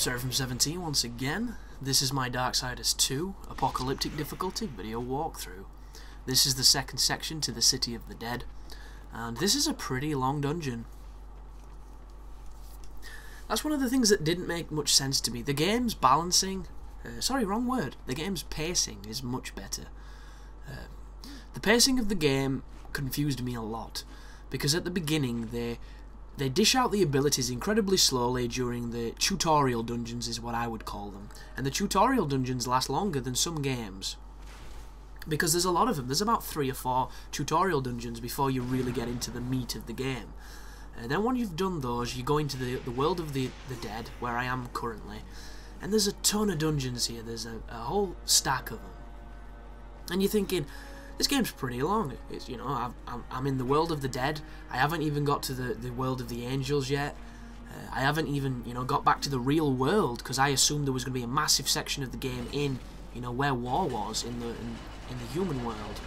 Seraph17 once again. This is my Darksiders 2 Apocalyptic difficulty video walkthrough. This is the second section to the City of the Dead, and this is a pretty long dungeon. That's one of the things that didn't make much sense to me. The game's balancing, the game's pacing is much better. The pacing of the game confused me a lot, because at the beginning they dish out the abilities incredibly slowly during the tutorial dungeons, is what I would call them. And the tutorial dungeons last longer than some games, because there's a lot of them. There's about 3 or 4 tutorial dungeons before you really get into the meat of the game. And then when you've done those, you go into the world of the dead, where I am currently. And there's a ton of dungeons here. There's a whole stack of them. And you're thinking, this game's pretty long. It's, you know, I'm in the world of the dead. I haven't even got to the world of the angels yet. I haven't even, you know, got back to the real world, because I assumed there was going to be a massive section of the game in, you know, where war was in the human world.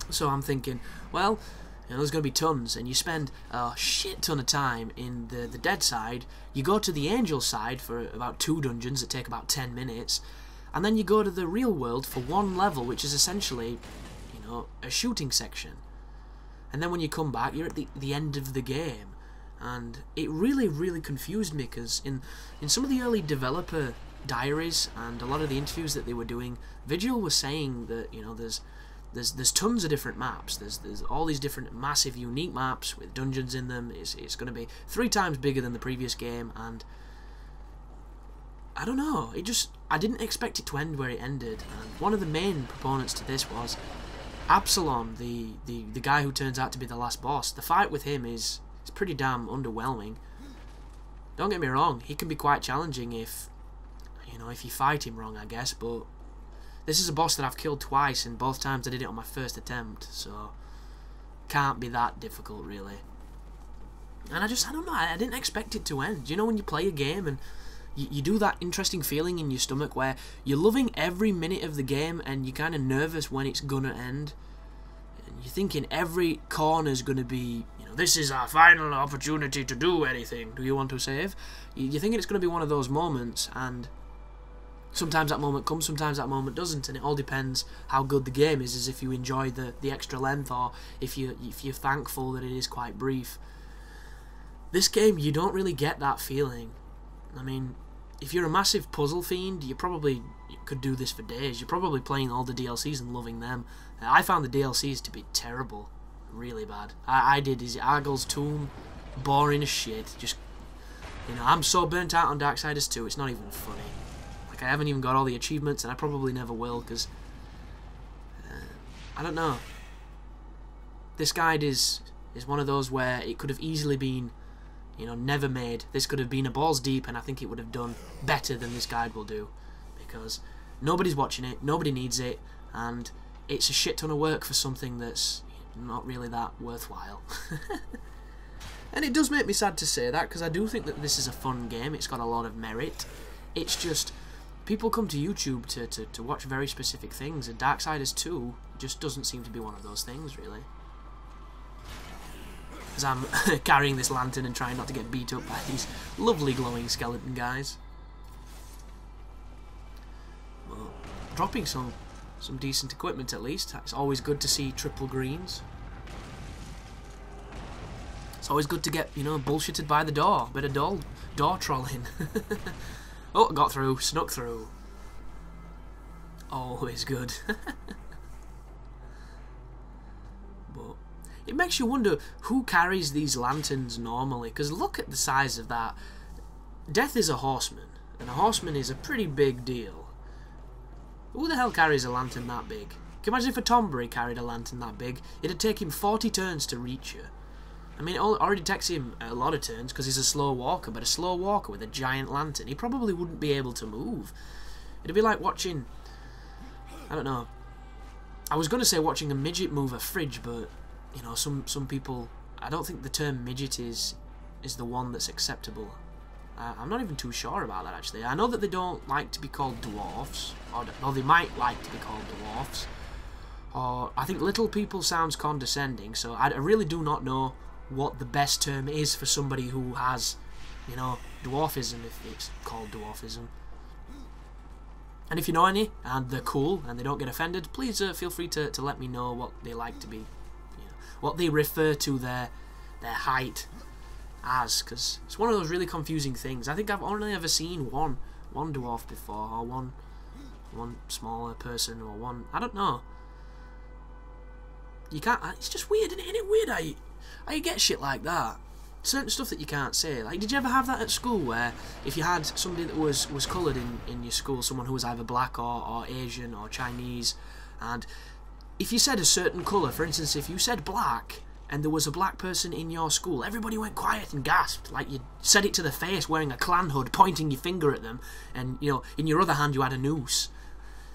So I'm thinking, well, you know, there's going to be tons, and you spend a shit ton of time in the dead side. You go to the angel side for about 2 dungeons that take about 10 minutes. And then you go to the real world for 1 level, which is essentially, you know, a shooting section. And then when you come back, you're at the end of the game. And it really, really confused me, because in some of the early developer diaries and a lot of the interviews that they were doing, Vigil was saying that, you know, there's tons of different maps. There's all these different massive, unique maps with dungeons in them. It's going to be 3 times bigger than the previous game, and I don't know, I didn't expect it to end where it ended. And one of the main proponents to this was Absolve, the guy who turns out to be the last boss. The fight with him is pretty damn underwhelming. Don't get me wrong, he can be quite challenging if, you know, if you fight him wrong, I guess, but this is a boss that I've killed twice, and both times I did it on my first attempt, so can't be that difficult, really. And I don't know, I didn't expect it to end. You know, when you play a game and you do that interesting feeling in your stomach where you're loving every minute of the game and you're kind of nervous when it's gonna end. And you're thinking every corner's gonna be, you know, this is our final opportunity to do anything. Do you want to save? You're thinking it's gonna be one of those moments, and sometimes that moment comes, sometimes that moment doesn't, and it all depends how good the game is, as if you enjoy the extra length, or if you're thankful that it is quite brief. This game, you don't really get that feeling. I mean, if you're a massive puzzle fiend, you probably could do this for days. You're probably playing all the DLCs and loving them. I found the DLCs to be terrible. Really bad. I did. Is Argyl's Tomb? Boring as shit. Just, you know, I'm so burnt out on Darksiders 2, it's not even funny. Like, I haven't even got all the achievements, and I probably never will, because I don't know. This guide is one of those where it could have easily been, you know, never made. This could have been a balls deep, and I think it would have done better than this guide will do, because nobody's watching it, nobody needs it, and it's a shit ton of work for something that's not really that worthwhile. And it does make me sad to say that, because I do think that this is a fun game. It's got a lot of merit. It's just, people come to YouTube to watch very specific things, and Darksiders 2 just doesn't seem to be one of those things, really. As I'm carrying this lantern and trying not to get beat up by these lovely glowing skeleton guys. Well, dropping some decent equipment at least. It's always good to see triple greens. It's always good to get, you know, bullshitted by the door. Bit of door trolling. Oh, got through, snuck through. Always good. But it makes you wonder who carries these lanterns normally, because look at the size of that. Death is a horseman, and a horseman is a pretty big deal. Who the hell carries a lantern that big? Can you imagine if a Tombury carried a lantern that big? It'd take him 40 turns to reach you. I mean, it already takes him a lot of turns because he's a slow walker, but a slow walker with a giant lantern, he probably wouldn't be able to move. It'd be like watching, I don't know, I was going to say watching a midget move a fridge, but you know, some people, I don't think the term midget is the one that's acceptable. I'm not even too sure about that, actually. I know that they don't like to be called dwarfs, or they might like to be called dwarfs. Or I think little people sounds condescending, so I really do not know what the best term is for somebody who has you know, dwarfism, if it's called dwarfism. And if you know any, and they're cool, and they don't get offended, please feel free to let me know what they like to be, you know, what they refer to their height as, because it's one of those really confusing things. I think I've only ever seen one dwarf before, or one smaller person, or one, I don't know. You can't, it's just weird, isn't it weird how you get shit like that? Certain stuff that you can't say. Like, did you ever have that at school, where if you had somebody that was coloured in your school, someone who was either black or Asian or Chinese, and if you said a certain colour, for instance, if you said black, and there was a black person in your school, everybody went quiet and gasped, like you said it to the face wearing a clan hood, pointing your finger at them, and, you know, in your other hand you had a noose.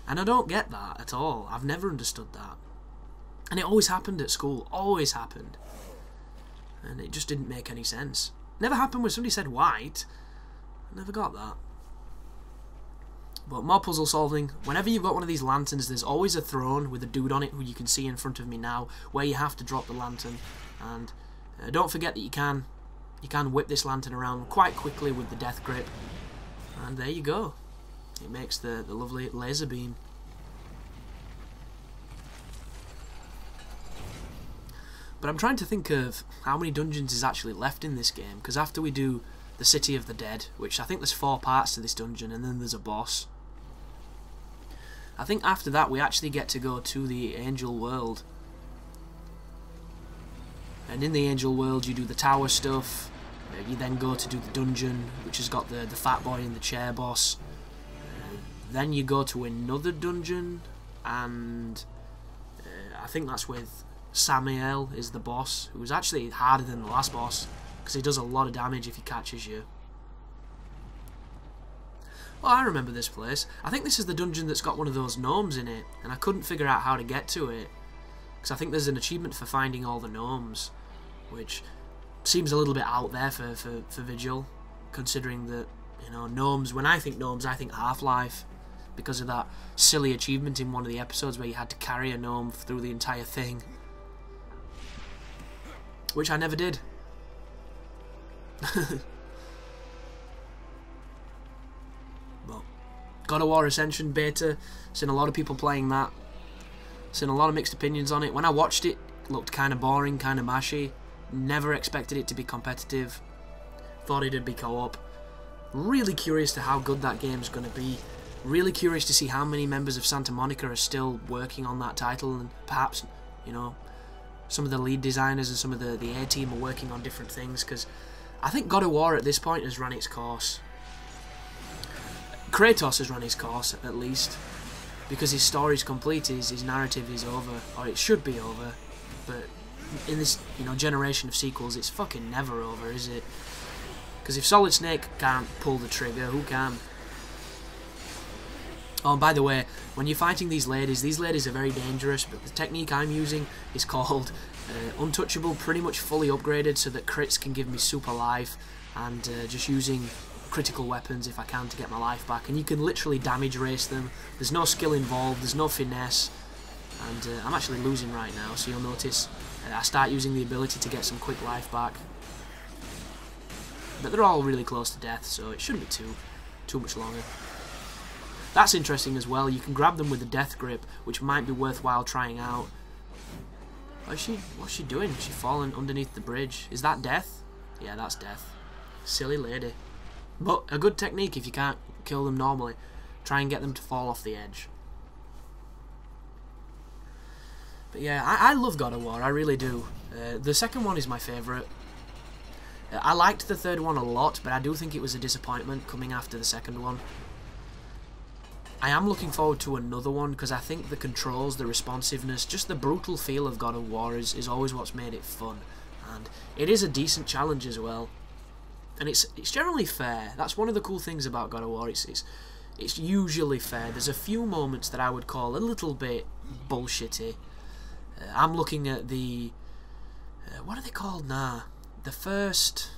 And I don't get that at all. I've never understood that. And it always happened at school, always happened. And it just didn't make any sense. Never happened when somebody said white. I never got that. But more puzzle solving. Whenever you've got one of these lanterns, there's always a throne with a dude on it who you can see in front of me now, where you have to drop the lantern. And don't forget that you can whip this lantern around quite quickly with the death grip. And there you go. It makes the lovely laser beam. But I'm trying to think of how many dungeons is actually left in this game, because after we do the City of the Dead, which I think there's 4 parts to this dungeon, and then there's a boss. I think after that we actually get to go to the Angel World. And in the Angel World you do the tower stuff, you then go to do the dungeon, which has got the fat boy and the chair boss. Then you go to another dungeon, and I think that's with Samael is the boss, who was actually harder than the last boss, because he does a lot of damage if he catches you. Oh, I remember this place. I think this is the dungeon that's got one of those gnomes in it, and I couldn't figure out how to get to it, because I think there's an achievement for finding all the gnomes, which seems a little bit out there for Vigil, considering that, you know, gnomes, when I think gnomes, I think Half-Life, because of that silly achievement in one of the episodes where you had to carry a gnome through the entire thing. Which I never did. Well, God of War Ascension beta, seen a lot of people playing that. Seen a lot of mixed opinions on it. When I watched it, it looked kind of boring, kind of mashy. Never expected it to be competitive. Thought it'd be co-op. Really curious to how good that game's going to be. Really curious to see how many members of Santa Monica are still working on that title, and perhaps, you know, some of the lead designers and some of the A-team are working on different things, because I think God of War at this point has run its course. Kratos has run his course, at least, because his story's complete, his narrative is over, or it should be over, but in this, you know, generation of sequels, it's fucking never over, is it? Because if Solid Snake can't pull the trigger, who can? Oh, and by the way, when you're fighting these ladies are very dangerous, but the technique I'm using is called Untouchable, pretty much fully upgraded so that crits can give me super life, and just using critical weapons if I can to get my life back. And you can literally damage race them, there's no skill involved, there's no finesse, and I'm actually losing right now, so you'll notice I start using the ability to get some quick life back. But they're all really close to death, so it shouldn't be too much longer. That's interesting as well. You can grab them with the death grip, which might be worthwhile trying out. What's she doing? She's fallen underneath the bridge. Is that death? Yeah, that's death. Silly lady. But a good technique if you can't kill them normally. Try and get them to fall off the edge. But yeah, I love God of War. I really do. The second one is my favourite. I liked the third one a lot, but I do think it was a disappointment coming after the second one. I am looking forward to another one, because I think the controls, the responsiveness, just the brutal feel of God of War is always what's made it fun. And it is a decent challenge as well. And it's generally fair. That's one of the cool things about God of War. It's usually fair. There's a few moments that I would call a little bit bullshitty. I'm looking at the... what are they called now? The first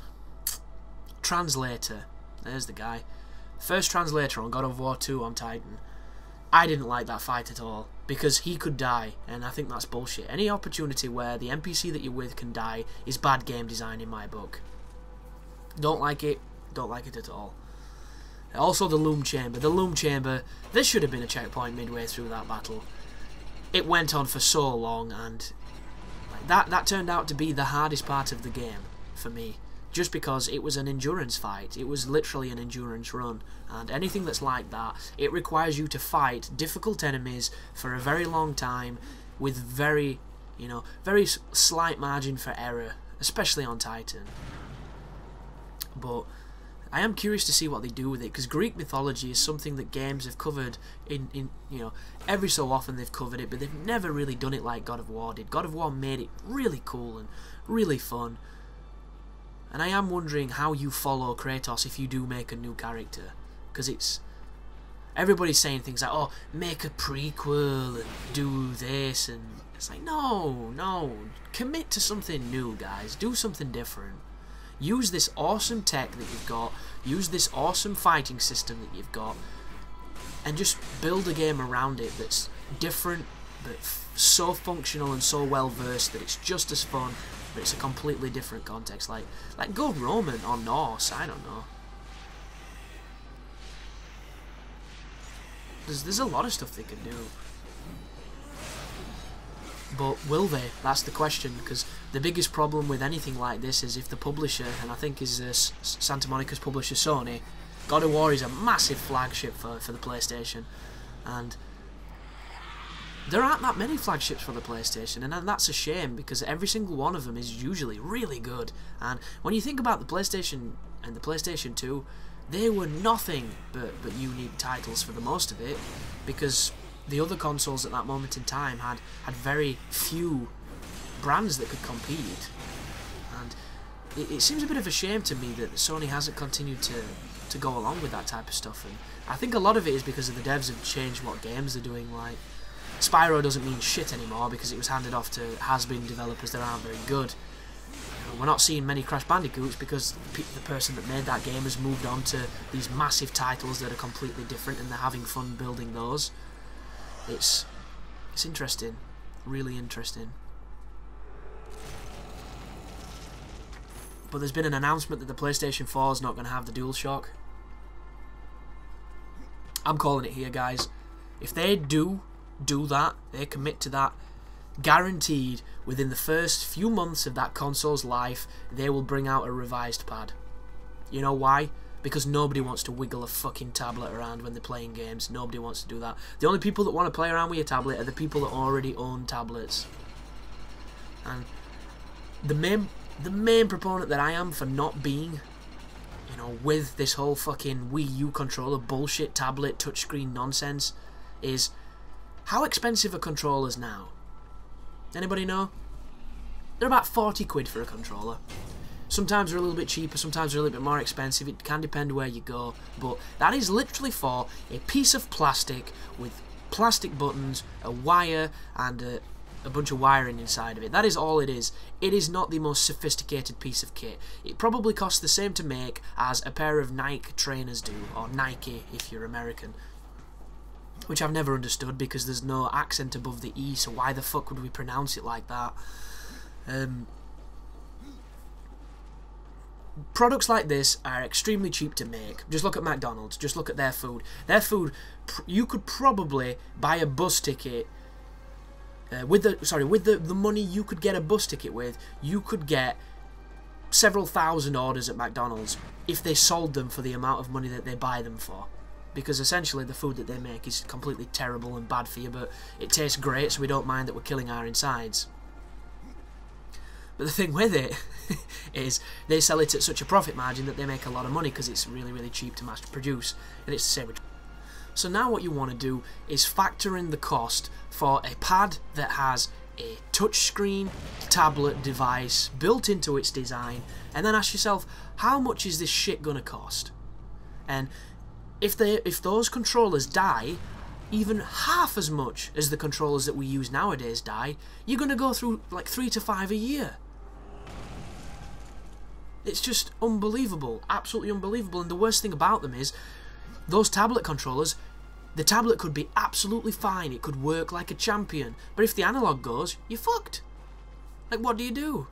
translator. There's the guy. First translator on God of War 2 on Titan. I didn't like that fight at all, because he could die, and I think that's bullshit. Any opportunity where the NPC that you're with can die is bad game design in my book. Don't like it. Don't like it at all. Also the loom chamber. The loom chamber, there should have been a checkpoint midway through that battle. It went on for so long, and that turned out to be the hardest part of the game for me. Just because it was an endurance fight. It was literally an endurance run. And anything that's like that, it requires you to fight difficult enemies for a very long time with very slight margin for error, especially on Titan. But I am curious to see what they do with it, because Greek mythology is something that games have covered in every so often they've covered it, but they've never really done it like God of War did. God of War made it really cool and really fun. And I am wondering how you follow Kratos if you do make a new character, because everybody's saying things like, oh, make a prequel and do this, and it's like, no, commit to something new, guys. Do something different. Use this awesome tech that you've got, use this awesome fighting system that you've got, and just build a game around it that's different, but so functional and so well versed that it's just as fun, but it's a completely different context. Like go Roman or Norse, I don't know. There's a lot of stuff they can do. But will they? That's the question, because the biggest problem with anything like this is if the publisher, and I think is Santa Monica's publisher Sony, God of War is a massive flagship for the PlayStation, and there aren't that many flagships for the PlayStation, and that's a shame, because every single one of them is usually really good. And when you think about the PlayStation and the PlayStation 2, they were nothing but unique titles for the most of it, because the other consoles at that moment in time had very few brands that could compete. And it seems a bit of a shame to me that Sony hasn't continued to go along with that type of stuff. And I think a lot of it is because the devs have changed what games they're doing. Like, Spyro doesn't mean shit anymore because it was handed off to has-been developers that aren't very good. We're not seeing many Crash Bandicoots because the person that made that game has moved on to these massive titles that are completely different, and they're having fun building those. It's interesting, really interesting. But there's been an announcement that the PlayStation 4 is not going to have the DualShock. I'm calling it here, guys. If they do that, they commit to that, guaranteed within the first few months of that console's life, they will bring out a revised pad. You know why? Because nobody wants to wiggle a fucking tablet around when they're playing games. Nobody wants to do that. The only people that want to play around with your tablet are the people that already own tablets. And the main proponent that I am for not being, with this whole fucking Wii U controller bullshit, tablet, touchscreen nonsense, is how expensive are controllers now? Anybody know? They're about 40 quid for a controller. Sometimes they're a little bit cheaper, sometimes they're a little bit more expensive. It can depend where you go. But that is literally for a piece of plastic with plastic buttons, a wire, and a bunch of wiring inside of it. That is all it is. It is not the most sophisticated piece of kit. It probably costs the same to make as a pair of Nike trainers do, or Nike if you're American. Which I've never understood, because there's no accent above the E, so why the fuck would we pronounce it like that? Products like this are extremely cheap to make. Just look at McDonald's. Just look at their food. Their food, you could probably buy a bus ticket with the money you could get a bus ticket with. You could get several thousand orders at McDonald's if they sold them for the amount of money that they buy them for. Because essentially the food that they make is completely terrible and bad for you, but it tastes great, so we don't mind that we're killing our insides. But the thing with it is they sell it at such a profit margin that they make a lot of money because it's really, really cheap to mass produce, and it's the same with. So now what you want to do is factor in the cost for a pad that has a touchscreen tablet device built into its design, and then ask yourself, how much is this shit gonna cost? And if those controllers die even half as much as the controllers that we use nowadays die, you're gonna go through like 3 to 5 a year. It's just unbelievable, absolutely unbelievable. And the worst thing about them is, those tablet controllers, the tablet could be absolutely fine, it could work like a champion, but if the analog goes, you're fucked. Like, what do you do?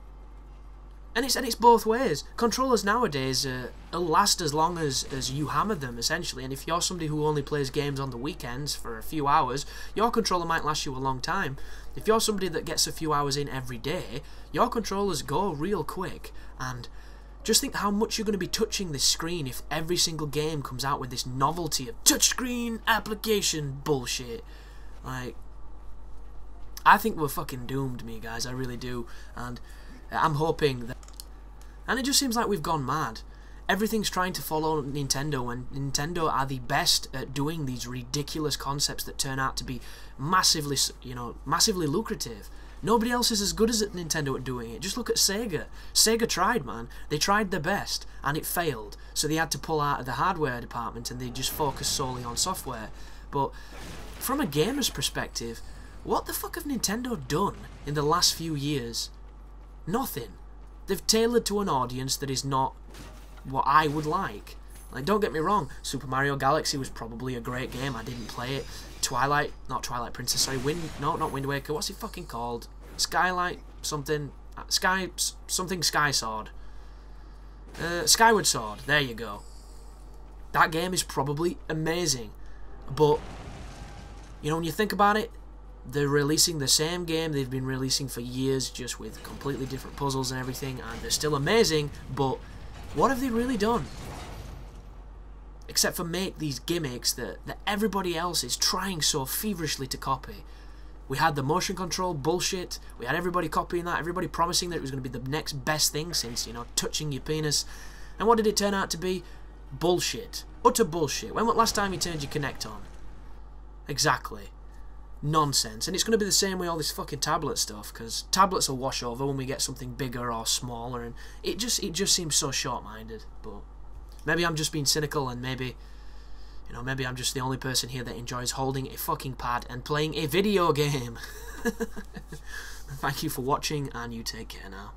And it's both ways. Controllers nowadays will last as long as you hammer them, essentially. And if you're somebody who only plays games on the weekends for a few hours, your controller might last you a long time. If you're somebody that gets a few hours in every day, your controllers go real quick. And just think how much you're going to be touching this screen if every single game comes out with this novelty of touchscreen application bullshit. Like, I think we're fucking doomed, me guys. I really do. And I'm hoping that... And it just seems like we've gone mad. Everything's trying to follow Nintendo, and Nintendo are the best at doing these ridiculous concepts that turn out to be massively, massively lucrative. Nobody else is as good as Nintendo at doing it. Just look at Sega. Sega tried, man. They tried their best, and it failed. So they had to pull out of the hardware department, and they just focused solely on software. But from a gamer's perspective, what the fuck have Nintendo done in the last few years? Nothing. They've tailored to an audience that is not what I would like. Like, don't get me wrong, Super Mario Galaxy was probably a great game. I didn't play it. Not Twilight Princess, sorry, not Wind Waker, what's it fucking called? Skylight something, Sky Sword. Skyward Sword, there you go. That game is probably amazing. But, when you think about it, they're releasing the same game they've been releasing for years, just with completely different puzzles and everything, and they're still amazing, but what have they really done? Except for make these gimmicks that everybody else is trying so feverishly to copy. We had the motion control bullshit, we had everybody copying that, everybody promising that it was going to be the next best thing since, touching your penis. And what did it turn out to be? Bullshit. Utter bullshit. When was the last time you turned your Kinect on? Exactly. Nonsense. And it's going to be the same with all this fucking tablet stuff, because tablets will wash over when we get something bigger or smaller, and it just seems so short-minded. But maybe I'm just being cynical, and maybe I'm just the only person here that enjoys holding a fucking pad and playing a video game. Thank you for watching, and you take care now.